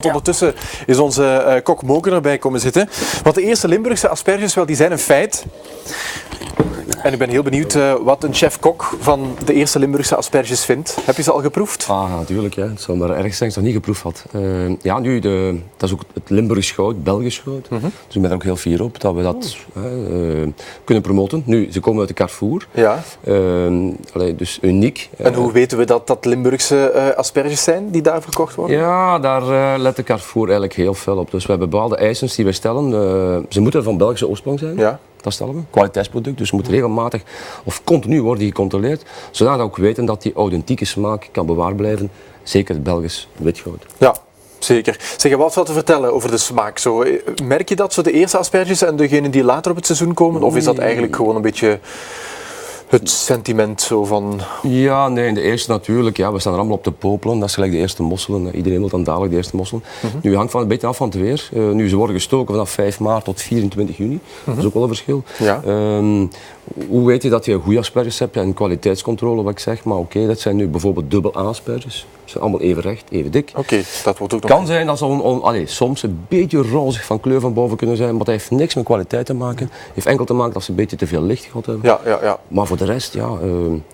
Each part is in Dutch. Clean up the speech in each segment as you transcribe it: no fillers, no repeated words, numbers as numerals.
Ondertussen is onze kok Moken erbij komen zitten. Want de eerste Limburgse asperges, wel, die zijn een feit. En ik ben heel benieuwd wat een chef-kok van de eerste Limburgse asperges vindt. Heb je ze al geproefd? Ah, natuurlijk. Ja. Het zou maar erg zijn als ik het nog niet geproefd had. Ja, nu, dat is ook het Limburgs goud, Belgisch goud. Dus ik ben er ook heel fier op dat we dat kunnen promoten. Nu, ze komen uit de Carrefour. Ja. Dus uniek. En hoe weten we dat dat Limburgse asperges zijn die daar verkocht worden? Ja, daar let de Carrefour eigenlijk heel veel op. Dus we hebben bepaalde eisen die wij stellen. Ze moeten van Belgische oorsprong zijn. Ja. Dat stellen we. Kwaliteitsproduct, dus moet regelmatig of continu worden gecontroleerd, zodat we ook weten dat die authentieke smaak kan bewaard blijven. Zeker het Belgisch witgoud. Ja, zeker. Zeg, wat valt te vertellen over de smaak? Zo, merk je dat, zo de eerste asperges en degenen die later op het seizoen komen? Of is dat eigenlijk gewoon een beetje het sentiment zo van... Ja, nee, in de eerste natuurlijk. Ja, we staan er allemaal op te popelen. Dat is gelijk de eerste mosselen. Iedereen wil dan dadelijk de eerste mosselen. Nu, het hangt een beetje af van het weer. Nu, ze worden gestoken vanaf 5 maart tot 24 juni. Dat is ook wel een verschil. Ja. Hoe weet je dat je goede asperges hebt? Ja, een kwaliteitscontrole, wat ik zeg. Maar oké, dat zijn nu bijvoorbeeld dubbel A-asperges. Ze zijn allemaal even recht, even dik. Oké, dat wordt ook nog... Het kan zijn dat ze soms een beetje rozig van kleur van boven kunnen zijn, maar dat heeft niks met kwaliteit te maken. Het heeft enkel te maken dat ze een beetje te veel licht gehad hebben. Ja. Maar voor de rest, ja,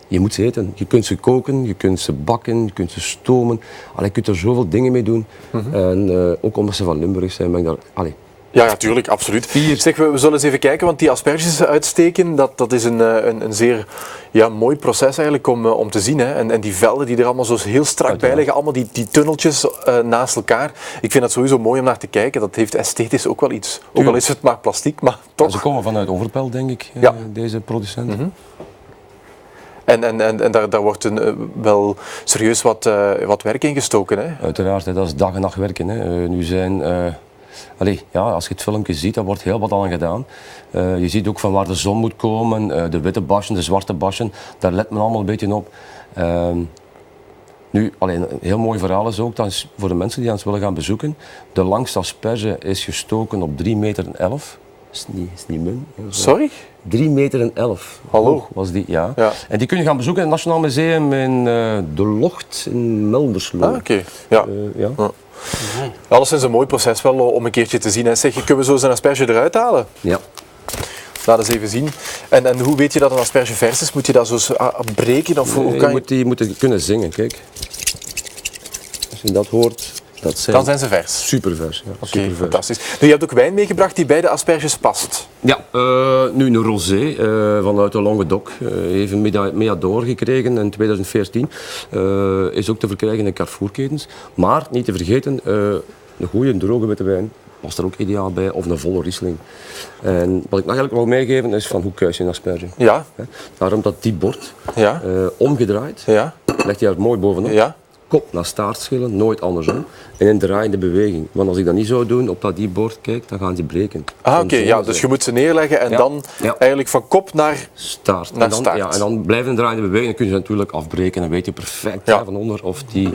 je moet ze eten. Je kunt ze koken, je kunt ze bakken, je kunt ze stomen. Je kunt er zoveel dingen mee doen. En ook omdat ze van Limburg zijn, ben ik daar... Ja, tuurlijk, absoluut. Zeg, we zullen eens even kijken, want die asperges uitsteken, dat is een zeer mooi proces eigenlijk om te zien. Hè. En die velden die er allemaal zo heel strak bij liggen, allemaal die tunneltjes naast elkaar. Ik vind dat sowieso mooi om naar te kijken. Dat heeft esthetisch ook wel iets. Ook al is het maar plastiek, maar toch. Ja, ze komen vanuit Overpelt, denk ik, deze producenten. En daar wordt wel serieus wat werk in gestoken. Hè? Uiteraard, dat is dag en nacht werken. Hè. Nu zijn... als je het filmpje ziet, daar wordt heel wat aan gedaan. Je ziet ook van waar de zon moet komen, de witte basjen, de zwarte basjen, daar let men allemaal een beetje op. Nu, een heel mooi verhaal is ook, dat is voor de mensen die ons willen gaan bezoeken, de langste asperge is gestoken op 3,11 meter. Is niet min. Sorry? 3,11 meter. Hallo? Was die, ja. En die kun je gaan bezoeken in het Nationaal Museum in De Locht in Melderslo. Ah, oké. Ja. Alleszins een mooi proces wel om een keertje te zien. Hè. Zeg, kunnen we zo zijn asperge eruit halen? Ja. Laat eens even zien. En hoe weet je dat een asperge vers is? Moet je dat zo breken? Of hoe kan je... Je moet kunnen zingen, kijk. Als je dat hoort, dan zijn ze vers? Supervers, ja. Oké, fantastisch. Nu, je hebt ook wijn meegebracht die bij de asperges past. Ja, nu een rosé vanuit de Languedoc. Heeft een Méador gekregen in 2014. Is ook te verkrijgen in Carrefour-ketens. Maar, niet te vergeten, een goede droge witte wijn past er ook ideaal bij, of een volle Riesling. En wat ik nog eigenlijk wil meegeven is van hoe kuis je een asperge. Ja. Daarom dat die bord, ja. Omgedraaid, legt hij er mooi bovenop. Ja. Kop naar staart schillen, nooit andersom. En een draaiende beweging. Want als ik dat niet zou doen, op dat bord kijk, dan gaan ze breken. Oké, dus je moet ze neerleggen en dan eigenlijk van kop naar staart. En dan blijven een draaiende beweging. Dan kun je ze natuurlijk afbreken en weet je perfect van onder of die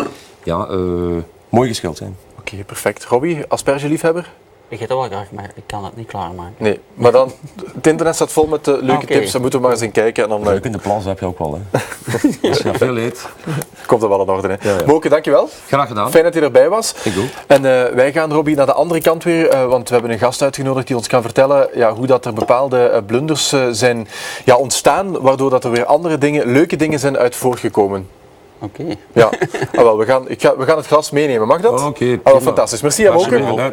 mooi geschild zijn. Oké, perfect. Robbie, aspergeliefhebber? Ik eet dat wel graag, maar ik kan het niet klaarmaken. Nee, maar dan, het internet staat vol met leuke tips, daar moeten we maar eens in kijken. En dan, leuk in de plas heb je ook wel, hè. Als je veel eet. Komt er wel in orde, hè. Ja. Moke, dankjewel. Graag gedaan. Fijn dat je erbij was. Ik ook. En wij gaan, Robbie, naar de andere kant weer, want we hebben een gast uitgenodigd die ons kan vertellen hoe dat er bepaalde blunders zijn ontstaan, waardoor dat er weer andere dingen, leuke dingen zijn uit voortgekomen. Oké. Ja, we gaan het glas meenemen, mag dat? Oké. Fantastisch. Merci, Moke.